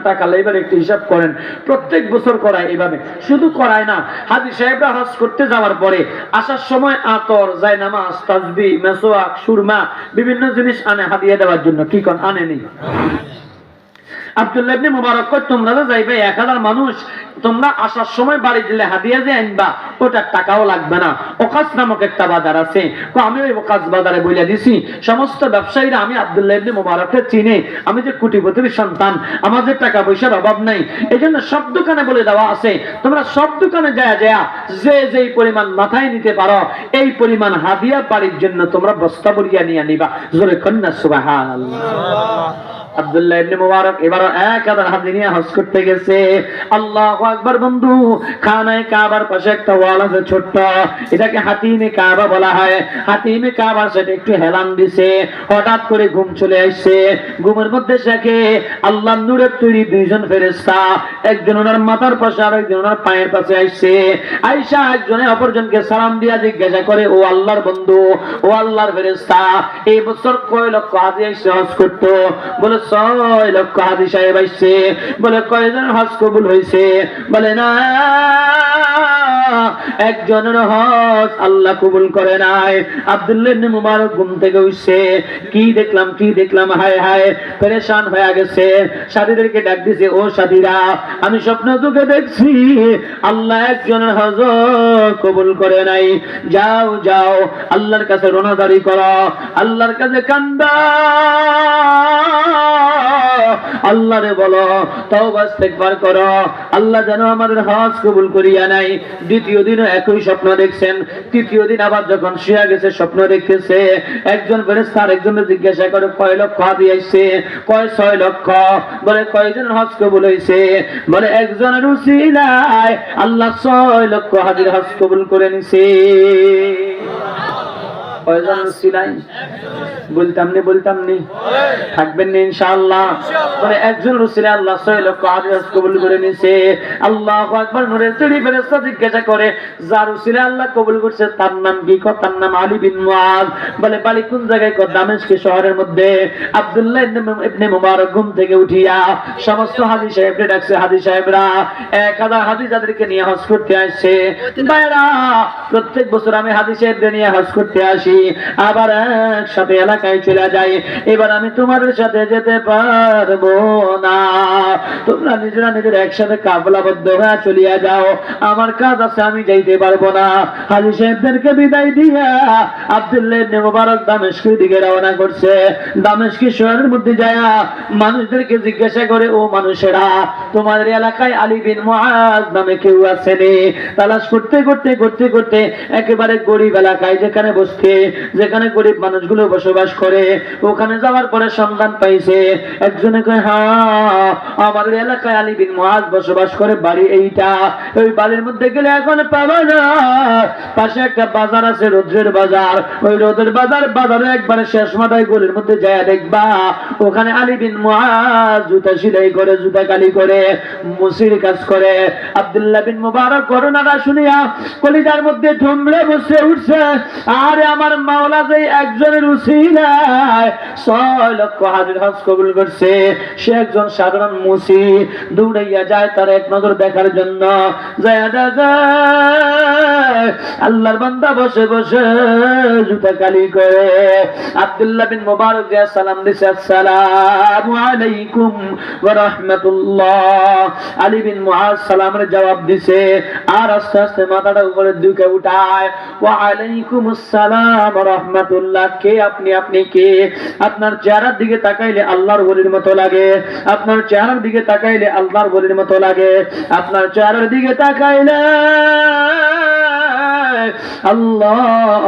টাকা এবার একটু হিসাব করেন, প্রত্যেক বছর করায় এভাবে, শুধু করায় না, হাজী সাহেবরা হজ করতে যাওয়ার পরে আসার সময় আতর, জায়নামাজ, তাসবিহ, মেসওয়াক, সুরমা বিভিন্ন জিনিস আনে হাদিয়া দেওয়ার জন্য। কি কোন আনেনি? আব্দুল্লাহ ইবনে মুবারক কয়, তোমরা তো যাইবে 1000 মানুষ, তোমরা আসার সময় বাড়ি দিলে হাদিয়া যে আনবা ওটার টাকাও লাগবে না। ওকাস নামক একটা বাজার আছে, আমি ওই ওকাস বাজারে বইলা দিছি সমস্ত ব্যবসায়ীরা আমি আব্দুল্লাহ ইবনে মুবারককে চিনি, আমি যে কোটিপতির সন্তান, আমাদের টাকা পয়সার অভাব নাই, এজন্য সব দোকানে বলে দেওয়া আছে তোমরা সব দোকানে যায় যে যেই পরিমাণ মাথায় নিতে পারো এই পরিমাণ হাদিয়া বাড়ির জন্য তোমরা বস্তা ভরিয়া নিয়ে নিবা। জোরে কন্যা সুবহানাল্লাহ। আব্দুল্লাহ ইবনে মুবারক এবার 1000 হাজি নিয়ে হজ করতে গেছে। আল্লাহু আকবার। বন্ধু, খানায়ে কাবার পাশে একটা ওয়াল আছে ছোট্ট, এটাকে হাতিমে কাবা বলা হয়। হাতিমে কাবা সেটা একটু হেলান দিছে, হঠাৎ করে ঘুম চলে আসছে। ঘুমের মধ্যে দেখে আল্লাহর নূরের তৈরি দুইজন ফেরেশতা, একজন ওনার মাথার পাশে আর একজন ওনার পায়ের পাশে আসছে। আয়েশা একজনে অপরজনকে সালাম দিয়া জিজ্ঞাসা করে, ও আল্লাহর বন্ধু, ও আল্লাহর ফেরেশতা, এই বছর কয় লক্ষ হাজি এসে হজ করতো? বলে 6 লক্ষ হাজি সাহেব আসছে। বলে কয়জন হজ কবুল হয়েছে? বলে না, একজনের হজ আল্লাহ কবুল করে নাই। আব্দুল্লাহ ইবনে মুবারক ঘুম থেকে উঠছে, কি দেখলাম, হায় হায়, পেরেশান হয়ে গেছে। সাথীদেরকে ডাক দিছে, ও সাথীরা, আমি স্বপ্ন তোকে দেখছি আল্লাহ একজনের হজ কবুল করে নাই। যাও যাও আল্লাহর কাছে রোনাদারি করো, আল্লাহর কাছে কান্দা, আল্লাহরে বলো, তওবা ইস্তেগফার করো, আল্লাহ যেন আমাদের হজ কবুল করিয়া নাই। দ্বিতীয় দিনও একই স্বপ্ন দেখছেন। তৃতীয় দিন আবার যখন শুয়ে গেছে স্বপ্ন দেখতেছে, একজন ফেরেশতা আরেকজনকে জিজ্ঞাসা করে, কয় লক্ষ হাজি আইছে? কয় 6 লক্ষ। বলে কয়জন হজ কবুল হইছে? বলে একজনের উসিলায় আল্লাহ 6 লক্ষ হাজির হজ কবুল করে নিছে। কয়জন উসিলায়? বলতাম নি থাকবেন না ইনশাআল্লাহ। মানে একজন রাসূল আল্লাহ 6 লক্ষ হাজি হজ কবুল করে নিয়েছে। আল্লাহু আকবার। নূরের তৈরি ফেরেশতা জিজ্ঞাসা করে, যার রাসূল আল্লাহ কবুল করছে তার নাম কি? তার নাম আলী বিন মুআজ। বলে বাড়ি কোন জায়গায়? দামেস্ক শহরের মধ্যে। আব্দুল্লাহ ইবনে মুবারক ঘুম থেকে উঠিয়া সমস্ত হাজী সাহেবকে ডাকছে, হাজী সাহেবরা 1000 হাজী যাদেরকে নিয়ে হজ করতে আসছে, ভাইরা প্রত্যেক বছর আমি হাজী সাহেবদের নিয়ে হজ করতে আসি, আবার একসাথে এলাকায় চলে যাই, এবার আমি তোমাদের সাথে যেতে পারবো না, তোমরা নিজের একসাথে কাফলাবদ্ধ হয়ে চলিয়া যাও, আমার কাজ আছে আমি যাইতে পারবো না। হাজী সাহেবদেরকে বিদায় দিয়া আব্দুল্লাহ ইবনে মুবারক দামেস্কের দিকে রওনা করছে। দামেস্ক শহরের মধ্যে যায় মানুষদেরকে জিজ্ঞাসা করে, ও মানুষেরা, তোমাদের এলাকায় আলী বিন মুআজ নামে কেউ আছে নে? তালাশ করতে করতে একেবারে গরিব এলাকায় যেখানে গরিব মানুষগুলো বসবাস করে, ওখানে যাওয়ার পরে সন্ধান পাইছে। একজনে কয়, হ্যাঁ আমাদের এলাকায় আলী বিন মুআজ বসবাস করে, বাড়ি এইটা। ওই বাড়ির মধ্যে গেলে এখন পাবে না, পাশে একটা বাজার আছে, রোদ্রের বাজার। ওই রোদের বাজারে একবারে শেষ মাথায় গলির মধ্যে যায় দেখবা, ওখানে আলী বিন মুআজ জুতা সেলাই করে, জুতা কালি করে, মুসির কাজ করে। আব্দুল্লাহ বিন মুবারক ঘটনাটা শুনিয়া কলিজার মধ্যে ঠুমড়ে বসে উঠছে, আরে আমার মাওলা যে একজনের উসিলায় 6 লক্ষ হাজির হজ কবুল করছে, সে একজন সাধারণ মুসি। দৌড়াইয়া যায় তার এক নজর দেখার জন্য। আল্লাহর বান্দা বসে বসে জুতা কালি করে। আব্দুল্লাহ বিন মুবারক যে সালাম দিছে, আসসালামু আলাইকুম ওয়া রাহমাতুল্লাহ। আলী বিন মুআজ সালামের জবাব দিছে, আর আস্তে আস্তে মাথাটা উপরে দিকে উঠায়, ওয়া আলাইকুমুস সালাম ওয়া রাহমাতুল্লাহ। কে আপনি? আপনি কে? আপনার চেহারার দিকে তাকাইলে আল্লাহর ওলির মতো লাগে, আপনার চেহারার দিকে তাকাইলে আল্লাহর ওলির মতো লাগে, আপনার চেহারার দিকে তাকাইলে আল্লাহ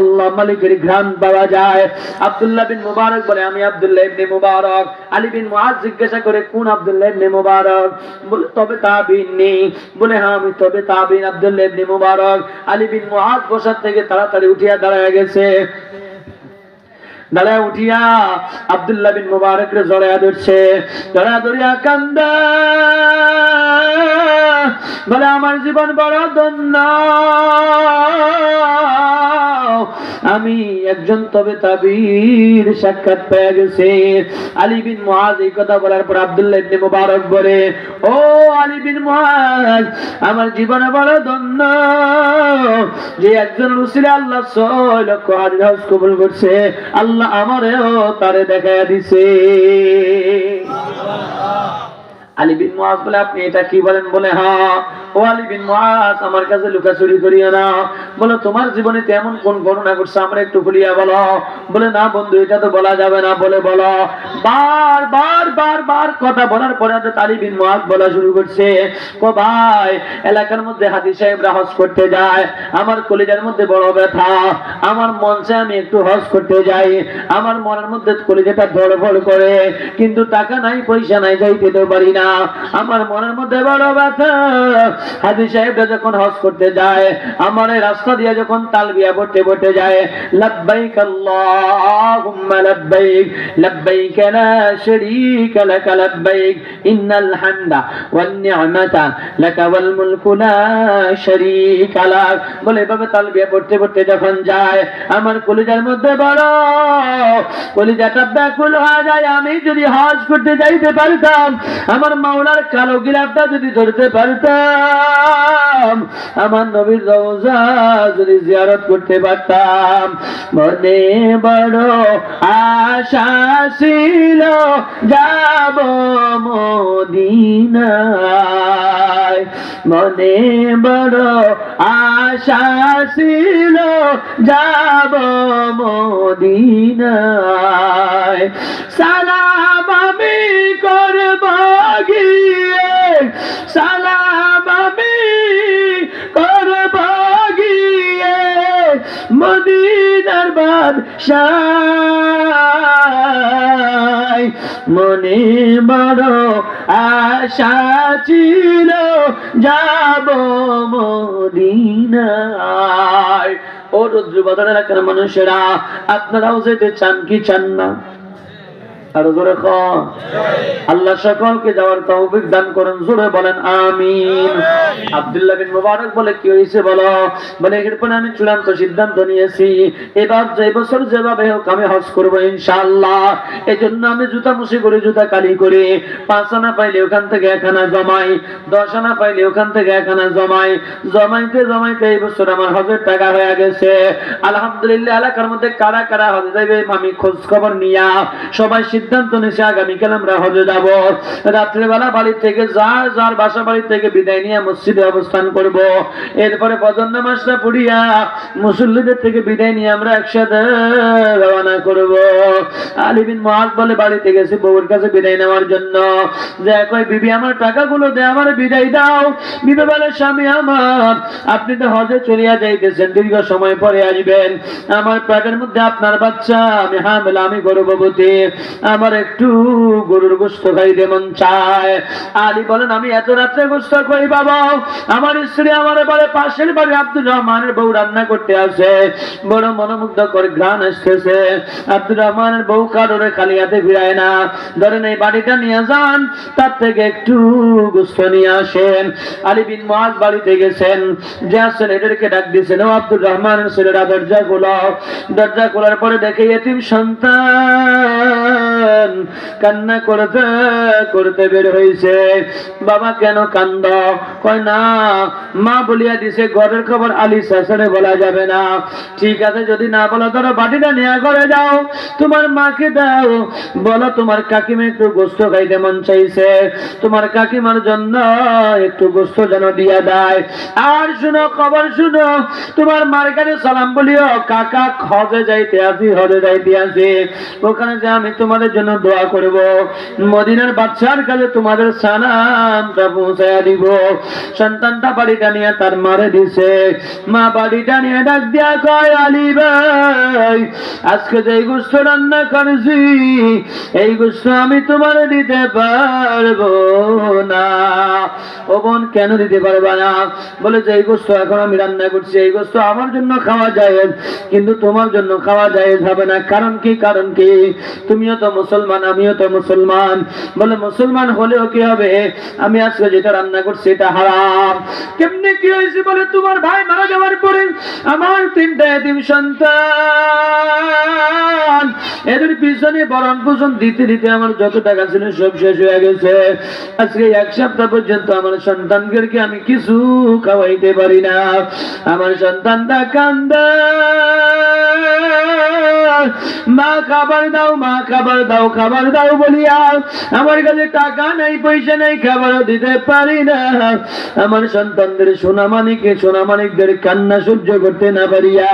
আল্লাহ মালিকের ঘ্রাণ পাওয়া যায়। আব্দুল্লাহ বিন মুবারক বলে, আমি আব্দুল্লাহ ইবনে মুবারক। আলী বিন মুআজ জিজ্ঞাসা করে, কোন আব্দুল্লাহ ইবনে মুবারক? বলে তবে তাবিঈন নেই? বলে হ্যাঁ আমি তবে তাবিঈন আব্দুল্লাহ ইবনে মুবারক। আলী বিন মুআজ বসার থেকে তাড়াতাড়ি উঠিয়া দাঁড়ায় গেছে। দাঁড়ায় উঠিয়া আব্দুল্লাহ বিন মুবারককে জড়ায়া ধরছে, জড়ায়া ধরিয়া কান্দা, বলে আমার জীবন বড় ধন্য, আমি একজন তবে তাবির সাক্ষাৎ পেয়ে গেছে। আলী বিন মুআজ এই কথা বলার পর আব্দুল্লাহ ইবনে মুবারক বলে, ও আলী বিন মুআজ, আমার জীবনে বড় ধন্য যে একজন রসুলে আল্লাহ 6 লক্ষ হাজির হজ কবুল করছে, আল্লাহ আমারেও তারে দেখায়া দিছে। আলী বিন মুআজ বলে, আপনি এটা কি বলেন? বলে, হ্যাঁ। ও আলী বিন মুআজ, আমার কাছে লুকাচুরি করিও না। বলে, তোমার জীবনে এমন কোন ঘটনা ঘটছে আমরা একটু খুলিয়া বলো। বলে, না বন্ধু, এটা তো বলা যাবে না। বলে, বলো। বার কথা বলার পরে আলী বিন মুআজ বলা শুরু করছে, ও ভাই, এলাকার মধ্যে হাজী সাহেবরা হজ করতে যায়, আমার কলিজার মধ্যে বড় ব্যথা, আমার মন চায় আমি একটু হজ করতে যাই, আমার মনের মধ্যে কলিজাটা ধড়ফড় করে, কিন্তু টাকা নাই, পয়সা নাই, যাইতে তো পারি না। আমার মনের মধ্যে বড় ব্যথা। হাজী সাহেবরা যখন হজ করতে যায়, আমার এই রাস্তা দিয়ে যখন তালবিয়া পড়তে যায়, লাব্বাইক আল্লাহুম্মা লাব্বাইক, লাব্বাইক লা শারীকা লাক লাব্বাইক, ইন্নাল হামদা ওয়ান নি'মাতা লাকা ওয়াল মুলকু লা শারীকা লাক। বলে, এভাবে তালবিয়া পড়তে যখন যায়, আমার কলিজার মধ্যে বড় কলিজাটা ব্যাকুল হয়ে যায়। আমি যদি হজ করতে যাইতে পারতাম, আমার মাওলার কালো গিলাফটা যদি ধরতে পারতাম, আমার নবীর রওজা যদি জিয়ারত করতে পারতাম, মনে বড় আশা ছিল যাব মদিনায়, মনে বড় আশা ছিল যাব মদিনায়। সালাম আমি করব গিয়ে, সালাম আমি করব গিয়ে মদিনার বাদশাহ, মনে বড় আশা ছিল যাব মদিনায়। ও রুদ্রবাজার এলাকার মানুষেরা, আপনারাও যেতে চান কি চান না? আরো জোরে কন। আল্লাহ সকলকে যাওয়ার তৌফিক দান করুন, জোরে বলেন আমিন। আব্দুল্লাহ বিন মুবারক বলে, কি হয়েছে বলো? বলে, এরপর আমি চূড়ান্ত সিদ্ধান্ত নিয়েছি, এবার যে বছর যেভাবে হোক আমি হজ করবো ইনশাআল্লাহ। এই জন্য আমি জুতা মুছে করে, জুতা কালি করে, 5 আনা পাইলে ওখান থেকে 1 আনা জমাই, 10 আনা পাইলে ওখান থেকে 1 আনা জমাই, জমাইতে এই বছর আমার হজের টাকা হয়ে গেছে আলহামদুলিল্লাহ। এলাকার মধ্যে কারা কারা হজে যাবে আমি খোঁজ খবর নিয়া সবাই সিদ্ধান্ত নিয়েছে, আগামীকাল আমরা হজে যাব। রাত্রেবেলা বাড়ি থেকে যার বাসা বাড়ি থেকে বিদায় নিয়ে মসজিদে অবস্থান করব। এরপরে ফজর নামাজটা পড়িয়া মুসল্লিদের থেকে বিদায় নিয়ে আমরা একসাথে রওনা করব। আলী বিন মুআজ বলে, বাড়িতে গেছি বউর কাছে বিদায় নেওয়ার জন্য, যে কই বিবি আমার টাকাগুলো দে, আমার বিদায় দাও। বিবি বলে, স্বামী আমার, আপনি তো হজে চলিয়া যাইতেছেন, দীর্ঘ সময় পরে আসবেন, আমার পেটের মধ্যে আপনার বাচ্চা, আমি হামেলা, আমি গর্ভবতী, আমার একটু গরুর গোশত খাইতে মন চায়। আলী বলেন, আমি এত রাত্রে গোশত কই বাবা? আমার স্ত্রী আমার বাড়ি, পাশের বাড়ি আব্দুর রহমানের বউ রান্না করতে আসে, বড় মনোমুগ্ধকর ঘ্রাণ আসতেছে। আব্দুর রহমানের বউ কারোরে খালি হাতে ফিরায় না, ধরেন এই বাড়িটা নিয়ে যান, তার থেকে একটু গোশত নিয়ে আসেন। আলী বিন মুআজ বাড়িতে গেছেন, যে ছেলেদেরকে ডাক দিয়েছেন, ও আব্দুর রহমানের ছেলেরা দরজা খোলো। দরজা খোলার পরে দেখে এতিম সন্তান কান্না করতে করতে বের হয়েছে। বাবা কেন কান্দ? কয় না, মা বলিয়া দিছে ঘরের খবর আলী শাসনে বলা যাবে না। ঠিক আছে, যদি না বলো ধরো বাটিটা নিয়ে ঘরে যাও, তোমার মাকে দাও, বলো তোমার কাকিমা একটু গোশত খাইতে মন চাইছে, তোমার কাকিমার জন্য একটু গোশত যেন দিয়া দেয়। আর শুনো, খবর শুনো, তোমার মার কাছে সালাম বলিও, কাকা হজে যাইতে আসি, ওখানে যে আমি তোমাদের জন্য দোয়া করব, মদিনার বাদশার কাছে তোমাদের সালামটা পৌঁছায়া দিব। সন্তানটা বাড়িটা নিয়ে তার মারে দিছে। মা বাড়িটা নিয়ে ডাক দিয়া কয়, আলী ভাই, আজকে যে গোশত রান্না করেছি, এই গোশত আমি তোমার দিতে পারবো না। ও বোন, কেন দিতে পারবা না? বলে যে এই গোশত এখন আমি রান্না করছি, এই গোশত আমার জন্য খাওয়া যায়, কিন্তু তোমার জন্য খাওয়া যায় হবে না। কারণ কি? কারণ কি? তুমিও তো মুসলমান, আমিও তো মুসলমান। বলে মুসলমান হলেও কি হবে, আমি আজকে যেটা রান্না করছি এটা হারাম। কেমনে কি হয়েছে? বলে তোমার ভাই মারা যাওয়ার পরে আমার 3টা এতিম সন্তান, এদের পিছনে ভরণ পোষণ দিতে দিতে আমার যত টাকা ছিল সব শেষ হয়ে গেছে। আজকে 1 সপ্তাহ পর্যন্ত আমার সন্তানদেরকে আমি কিছু খাওয়াইতে পারি না। আমার সন্তানটা কান্দে, মা খাবার দাও, মা খাবার দাও, খাবার দাও বলিয়া আমার কাছে টাকা নাই, পয়সা নাই, খাবারও দিতে পারি না। আমার সন্তানদের সোনামানিকদের কান্না সহ্য করতে না পারিয়া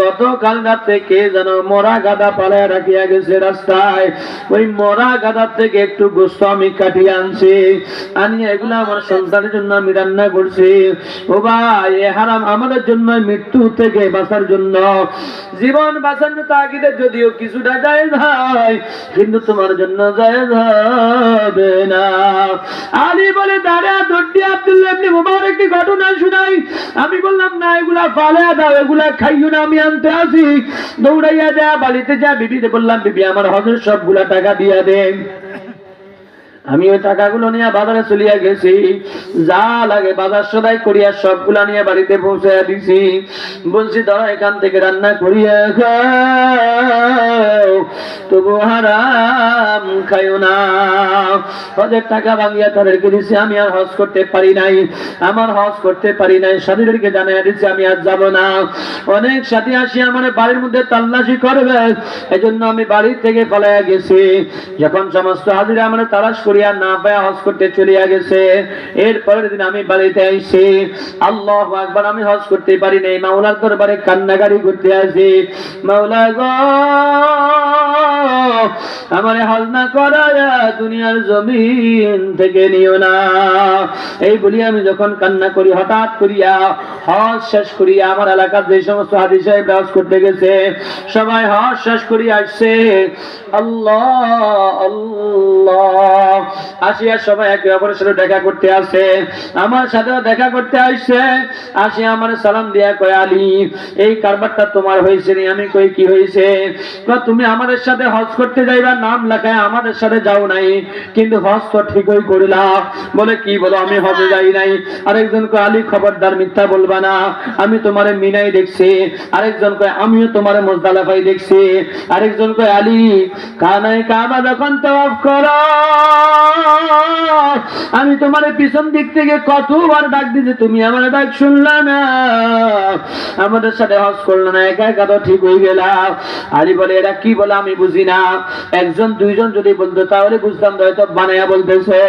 গতকাল রাতে কে যেন মরা গাদা পালায় রাখিয়া গেছে রাস্তায়। ওই মরা গাদার থেকে একটু গোস্ত আমি কাটিয়ে আনছি, আনিয়ে এগুলো আমার সন্তানের জন্য আমি রান্না করছি। ও ভাই, এ হারাম আমাদের জন্য, মৃত্যু থেকে বাঁচার জন্য, জীবন বাঁচানোর তাগিদে যদিও কিছুটা জায়েজ হয়, কিন্তু তোমার জন্য জায়েজ হবে না। আলী বলে দাঁড়া দর্দি আব্দুল্লাহ ইবনে মুবারক একটি ঘটনা শুনাই। আমি বললাম না, এগুলা ফালায়া দাও, এগুলা খাইও না, আমি আনতে আসি। দৌড়াইয়া যা বাড়িতে যা বিবিতে বললাম, বিবি আমার হজের সবগুলা টাকা দিয়া দেন। আমি ওই টাকাগুলো নিয়ে বাজারে চলিয়া গেছি, যা লাগে বাজার সদাই করিয়া সবগুলা নিয়ে বাড়িতে পৌঁছে দিছি। বলছি ধরো এখান থেকে রান্না করিয়া খাও, তবু হারাম খাইও না। হজের টাকা ভাঙিয়া তাদেরকে দিছি। আমি আর হজ করতে পারি নাই, আমার হজ করতে পারি নাই। সাথীদেরকে জানাইয়া দিচ্ছি আমি আর যাব না। অনেক সাথী আসি আমার বাড়ির মধ্যে তাল্লাশি করবে, এজন্য আমি বাড়ি থেকে পালাইয়া গেছি। যখন সমস্ত হাজিরা আমার তালাশ করিয়া না পায়া হজ করতে চলিয়া গেছে, এর পরের দিন আমি বাড়িতে আইছি। আল্লাহু আকবার, আমি হজ করতে পারি নাই। মাওলার দরবারে কান্নাকারি করতে আসি, মাওলা গো আমারে হজ না করায়া দুনিয়ার জমিন থেকে নিও না। এই বলি আমি যখন কান্না করি, হঠাৎ করিয়া হজ শেষ করিয়া আমার এলাকার যে সমস্ত হাজী সাহেব হজ করতে গেছে সবাই হজ শেষ করিয়া আসছে। আল্লাহ আল্লাহ, আসিয়া সবাই একে অপরের সাথে দেখা করতে আসে, আমার সাথে দেখা করতে আসছে। আসি আমার সালাম দিয়া কয়, আলী এই কারবারটা তোমার হয়েছে নি? আমি কই কি হয়েছে? তুমি আমাদের সাথে হজ করতে যাইবা, নাম লেখায় আমাদের সাথে যাও নাই, কিন্তু হজ তো ঠিকই করিলা। বলে কি বলো, আমি হজে যাই নাই। আরেকজন কয়, আলী খবরদার মিথ্যা বলবা না, আমি তোমারে মিনাই দেখছি। আরেকজন কয়, আমিও তোমারে মুজদালিফায় দেখছি। আরেকজন কয়, আলী কানায় কাবা যখন তাওয়াফ করো আমি তোমার পিছন দিক থেকে কতবার ডাক দিয়েছি, তুমি আমার ডাক শুনলা না, আমাদের সাথে হজ করলো না, একা একা তো ঠিক হয়ে গেলা। আলী বলে, এরা কি বলে আমি বুঝি না। একজন দুইজন যদি বলতো তাহলে বুঝতাম, হয়তো বানায়া বলতেছে,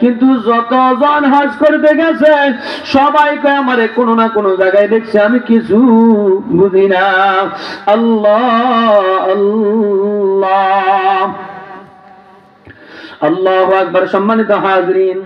কিন্তু যতজন হজ করতে গেছে সবাইকে আমারে কোনো না কোনো জায়গায় দেখছে, আমি কিছু বুঝি না। আল্লাহ আল্লাহ, আল্লাহু আকবার। সম্মানিত হাজরিন,